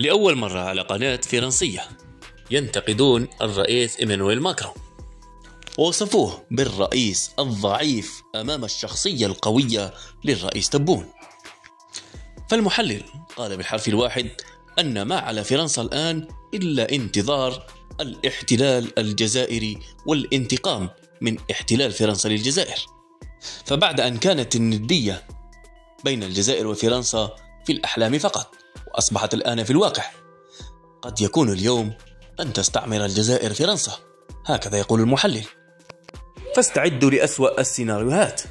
لأول مرة على قناة فرنسية ينتقدون الرئيس إيمانويل ماكرون، ووصفوه بالرئيس الضعيف أمام الشخصية القوية للرئيس تبون. فالمحلل قال بالحرف الواحد أن ما على فرنسا الآن إلا انتظار الاحتلال الجزائري والانتقام من احتلال فرنسا للجزائر. فبعد أن كانت الندية بين الجزائر وفرنسا في الأحلام فقط، وأصبحت الآن في الواقع، قد يكون اليوم أن تستعمر الجزائر فرنسا، هكذا يقول المحلل. فاستعدوا لأسوأ السيناريوهات.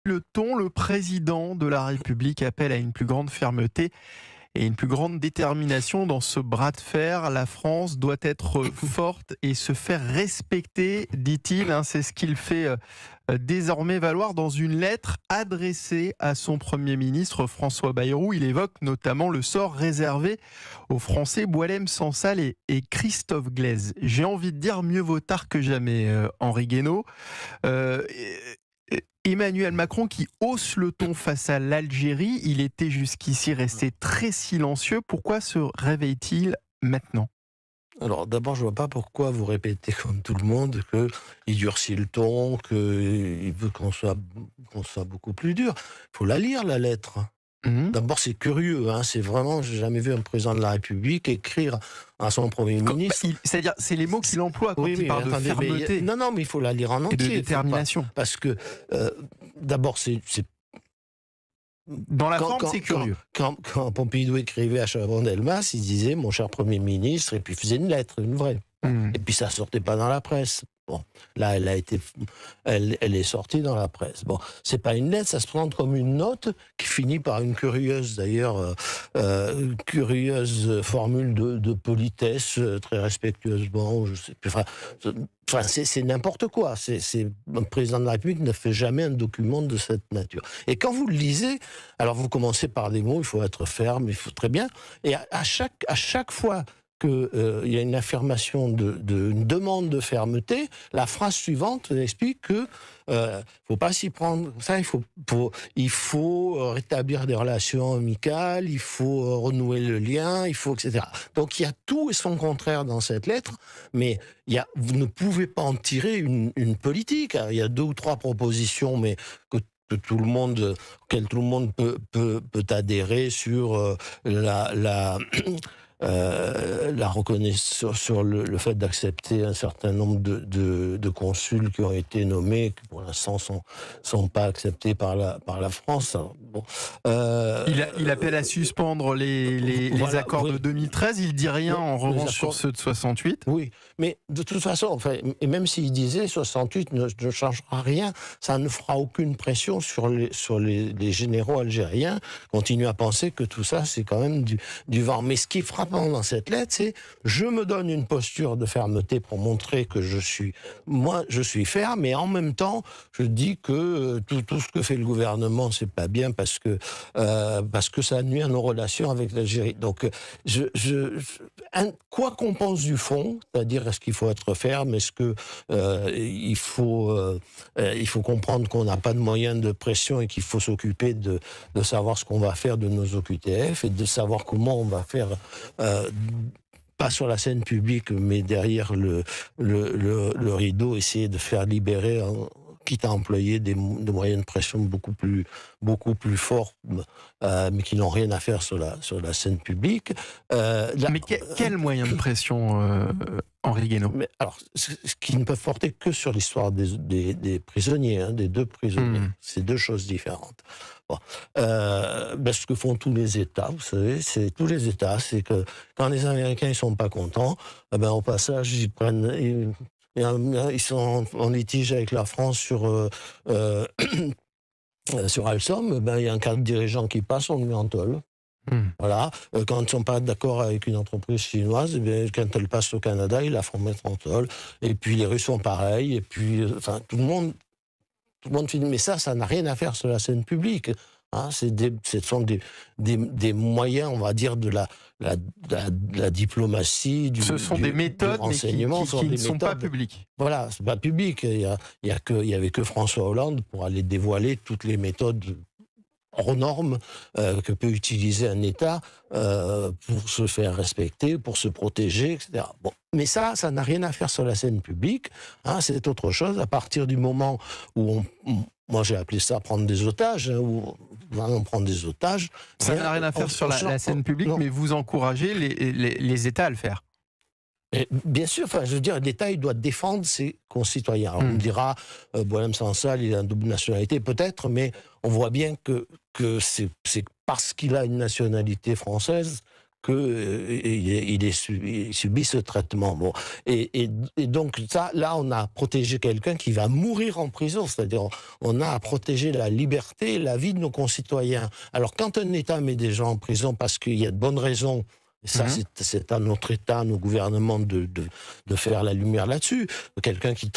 Le président de la République appelle à une plus grande fermeté et une plus grande détermination dans ce bras de fer. La France doit être forte et se faire respecter, dit-il. C'est ce qu'il fait désormais valoir dans une lettre adressée à son Premier ministre François Bayrou. Il évoque notamment le sort réservé aux Français Boualem Sansal et Christophe Glaise. J'ai envie de dire mieux vaut tard que jamais, Henri Guénaud. Emmanuel Macron qui hausse le ton face à l'Algérie, il était jusqu'ici resté très silencieux. Pourquoi se réveille-t-il maintenant ? Alors d'abord, je ne vois pas pourquoi vous répétez comme tout le monde qu'il durcit le ton, qu'il veut qu'on soit beaucoup plus dur. Il faut la lire, la lettre. D'abord, c'est curieux. C'est vraiment, j'ai jamais vu un président de la République écrire à son Premier ministre. C'est-à-dire, c'est les mots qu'il emploie quand il parle de fermeté. Non, mais il faut la lire en entier. Et de détermination. Parce que, d'abord, c'est dans la forme, c'est curieux. Quand Pompidou écrivait à Chaban-Delmas, il disait « Mon cher Premier ministre », et puis il faisait une lettre, une vraie. Et puis ça sortait pas dans la presse. Bon, là, elle est sortie dans la presse. Bon, c'est pas une lettre, ça se présente comme une note qui finit par une curieuse, d'ailleurs, curieuse formule de politesse, très respectueusement. Je sais plus. Enfin, c'est n'importe quoi. Un président de la République ne fait jamais un document de cette nature. Et quand vous le lisez, alors vous commencez par des mots, il faut être ferme, il faut très bien. Et à chaque fois qu'il y a une affirmation une demande de fermeté, la phrase suivante explique que faut pas s'y prendre. Ça, il faut rétablir des relations amicales, il faut renouer le lien, etc. Donc il y a tout et son contraire dans cette lettre, mais vous ne pouvez pas en tirer une politique. Il y a 2 ou 3 propositions, mais auxquelles tout le monde peut adhérer sur la reconnaissance sur le fait d'accepter un certain nombre de consuls qui ont été nommés, qui pour l'instant sont pas acceptés par la France. Bon. Il appelle à suspendre les accords de 2013. Il dit rien en revanche sur ceux de 68. Oui, mais de toute façon, et même s'il disait 68 ne changera rien, ça ne fera aucune pression sur les généraux algériens. Continuent à penser que tout ça c'est quand même du vent. Mais ce qui est frappant dans cette lettre, c'est je me donne une posture de fermeté pour montrer que je suis ferme, mais en même temps, je dis que tout ce que fait le gouvernement, c'est pas bien parce que ça nuit à nos relations avec l'Algérie. Donc, quoi qu'on pense du fond, c'est-à-dire est-ce qu'il faut être ferme, est-ce que il faut comprendre qu'on n'a pas de moyens de pression et qu'il faut s'occuper de savoir ce qu'on va faire de nos OQTF et de savoir comment on va faire pas sur la scène publique, mais derrière le rideau, essayer de faire libérer, quitte à employer des moyens de pression beaucoup plus forts, mais qui n'ont rien à faire sur la scène publique. Mais quels moyens de pression, Henri Guénaud ? Alors, ce qui ne peuvent porter que sur l'histoire des prisonniers, des 2 prisonniers. C'est 2 choses différentes. Bon. Ce que font tous les États, vous savez, c'est que quand les Américains ils sont pas contents, au passage ils sont en litige avec la France sur Alstom, il y a un cadre dirigeant qui passe, on le met en tôle. Voilà. Quand ils ne sont pas d'accord avec une entreprise chinoise, quand elle passe au Canada, ils la font mettre en tôle. Et puis les Russes sont pareils. Et puis, tout le monde finit. Mais ça n'a rien à faire sur la scène publique. Ce sont des moyens, on va dire, de la diplomatie, ce sont des méthodes, mais qui ne sont pas publiques. Voilà, c'est pas public. Il y avait que François Hollande pour aller dévoiler toutes les méthodes hors normes que peut utiliser un État pour se faire respecter, pour se protéger, etc. Bon. Mais ça n'a rien à faire sur la scène publique. Hein, c'est autre chose. À partir du moment où moi j'ai appelé ça prendre des otages, où on prend des otages. Ça n'a rien à faire sur la scène publique, non. mais vous encouragez les États à le faire. Et bien sûr, je veux dire, l'État, il doit défendre ses concitoyens. Alors, on me dira, Boualem Sansal, il a une double nationalité, peut-être, mais on voit bien que c'est parce qu'il a une nationalité française qu'il subit ce traitement. Bon. Et donc, là, on a protégé quelqu'un qui va mourir en prison. C'est-à-dire, on a à protéger la liberté et la vie de nos concitoyens. Alors, quand un État met des gens en prison parce qu'il y a de bonnes raisons, ça, c'est à notre État, à nos gouvernements de faire la lumière là-dessus. Quelqu'un qui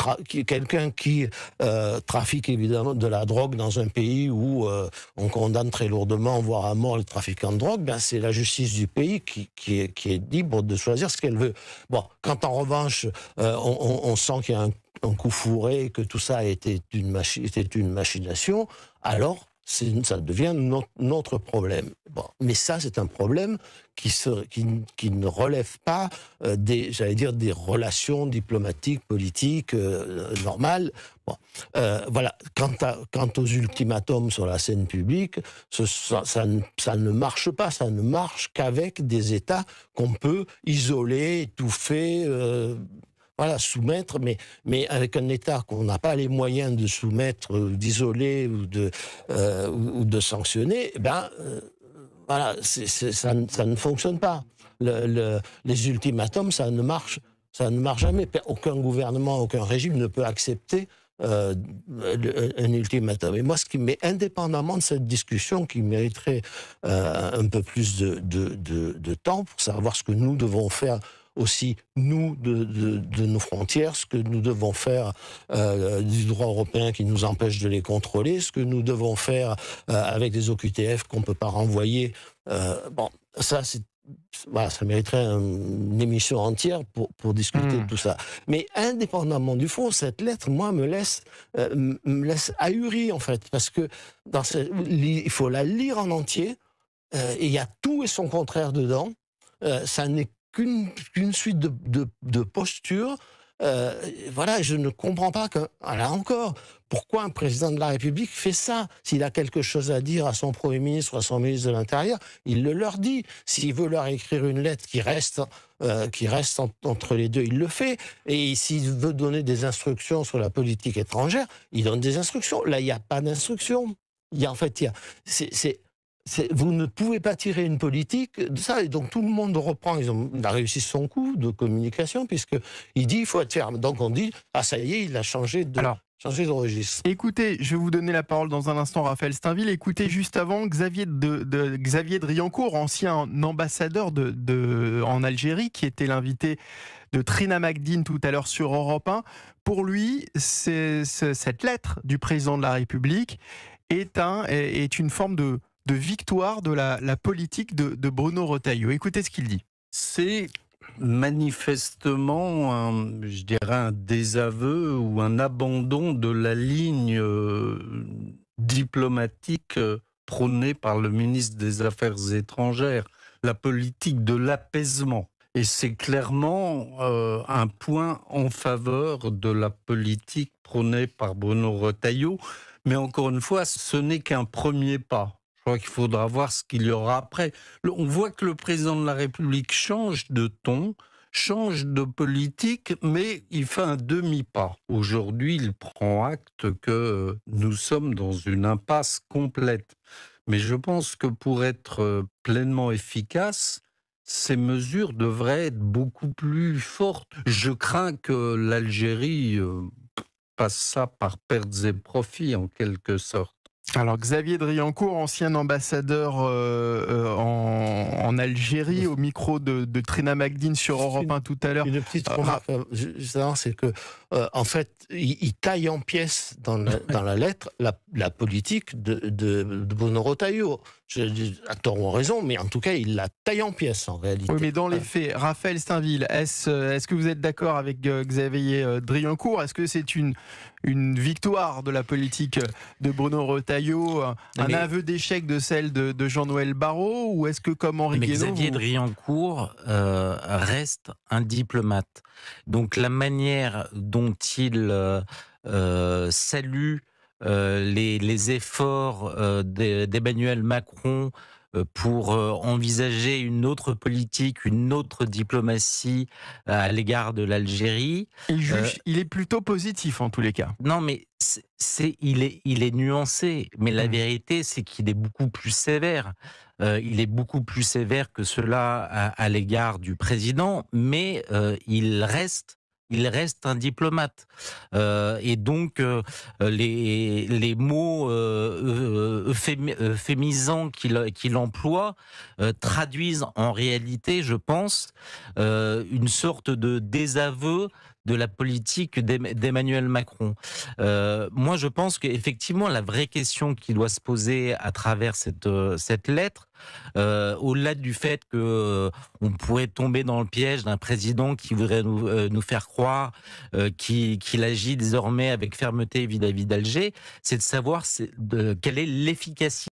trafique évidemment de la drogue dans un pays où on condamne très lourdement, voire à mort, les trafiquants de drogue, ben c'est la justice du pays qui est libre de choisir ce qu'elle veut. Bon, quand en revanche, on sent qu'il y a un coup fourré, que tout ça était une machination, alors ça devient notre problème. Bon, mais ça, c'est un problème qui ne relève pas des relations diplomatiques, politiques normales. Bon, voilà. Quant aux ultimatums sur la scène publique, ça ne marche pas. Ça ne marche qu'avec des États qu'on peut isoler, étouffer. Voilà, soumettre, mais avec un État qu'on n'a pas les moyens de soumettre, d'isoler ou de sanctionner, voilà, ça ne fonctionne pas. Les ultimatums, ça ne marche jamais. Aucun gouvernement, aucun régime ne peut accepter un ultimatum. Et moi, ce qui m'est indépendamment de cette discussion, qui mériterait un peu plus de temps pour savoir ce que nous devons faire aussi, nous, de nos frontières, ce que nous devons faire du droit européen qui nous empêche de les contrôler, ce que nous devons faire avec des OQTF qu'on ne peut pas renvoyer. Bon, ça, voilà, ça mériterait une émission entière pour discuter de tout ça. Mais indépendamment du fond, cette lettre, moi, me laisse ahuri, en fait, parce que il faut la lire en entier, et il y a tout et son contraire dedans. Ça n'est qu'une suite de postures. Voilà, je ne comprends pas là encore, pourquoi un président de la République fait ça. S'il a quelque chose à dire à son Premier ministre ou à son ministre de l'Intérieur, il le leur dit. S'il veut leur écrire une lettre qui reste entre les deux, il le fait. Et s'il veut donner des instructions sur la politique étrangère, il donne des instructions. Là, il n'y a pas d'instructions. Vous ne pouvez pas tirer une politique de ça, et donc tout le monde reprend. Il a réussi son coup de communication, puisqu'il dit il faut être ferme. Donc on dit, ah ça y est, il a changé de registre. Écoutez, je vais vous donner la parole dans un instant, Raphaël Steinville. Écoutez juste avant Xavier Driancourt, ancien ambassadeur en Algérie, qui était l'invité de Trina Magdine tout à l'heure sur Europe 1. Pour lui, cette lettre du président de la République est une forme de victoire de la politique de Bruno Retailleau. Écoutez ce qu'il dit. C'est manifestement, je dirais, un désaveu ou un abandon de la ligne diplomatique prônée par le ministre des Affaires étrangères, la politique de l'apaisement. Et c'est clairement un point en faveur de la politique prônée par Bruno Retailleau. Mais encore une fois, ce n'est qu'un premier pas. Je crois qu'il faudra voir ce qu'il y aura après. On voit que le président de la République change de ton, change de politique, mais il fait un demi-pas. Aujourd'hui, il prend acte que nous sommes dans une impasse complète. Mais je pense que pour être pleinement efficace, ces mesures devraient être beaucoup plus fortes. Je crains que l'Algérie passe ça par pertes et profits, en quelque sorte. Alors Xavier Driancourt, ancien ambassadeur en Algérie, au micro de Trina Magdine sur Europe 1 tout à l'heure. Une petite remarque, c'est que en fait, il taille en pièces dans la lettre la politique de Bruno Retailleau. À tort ou à raison, mais en tout cas, il la taille en pièces en réalité. Oui, mais dans les faits, Raphaël Steinville, est-ce que vous êtes d'accord avec Xavier Driancourt ? Est-ce que c'est une victoire de la politique de Bruno Retailleau Retailleau, un aveu d'échec de celle de Jean-Noël Barrot, ou est-ce que, comme Henri Mais Guénaud, Xavier Driancourt reste un diplomate. Donc la manière dont il salue les efforts d'Emmanuel Macron pour envisager une autre politique, une autre diplomatie à l'égard de l'Algérie. il est plutôt positif en tous les cas. Non, mais il est nuancé, mais la vérité, c'est qu'il est beaucoup plus sévère. Il est beaucoup plus sévère que cela à l'égard du président, mais il reste un diplomate. Et donc, les mots euphémisants qu'il emploie traduisent en réalité, je pense, une sorte de désaveu de la politique d'Emmanuel Macron. Moi, je pense qu'effectivement, la vraie question qui doit se poser à travers cette lettre, au-delà du fait que on pourrait tomber dans le piège d'un président qui voudrait nous faire croire qu'il agit désormais avec fermeté vis-à-vis d'Alger, c'est de savoir quelle est l'efficacité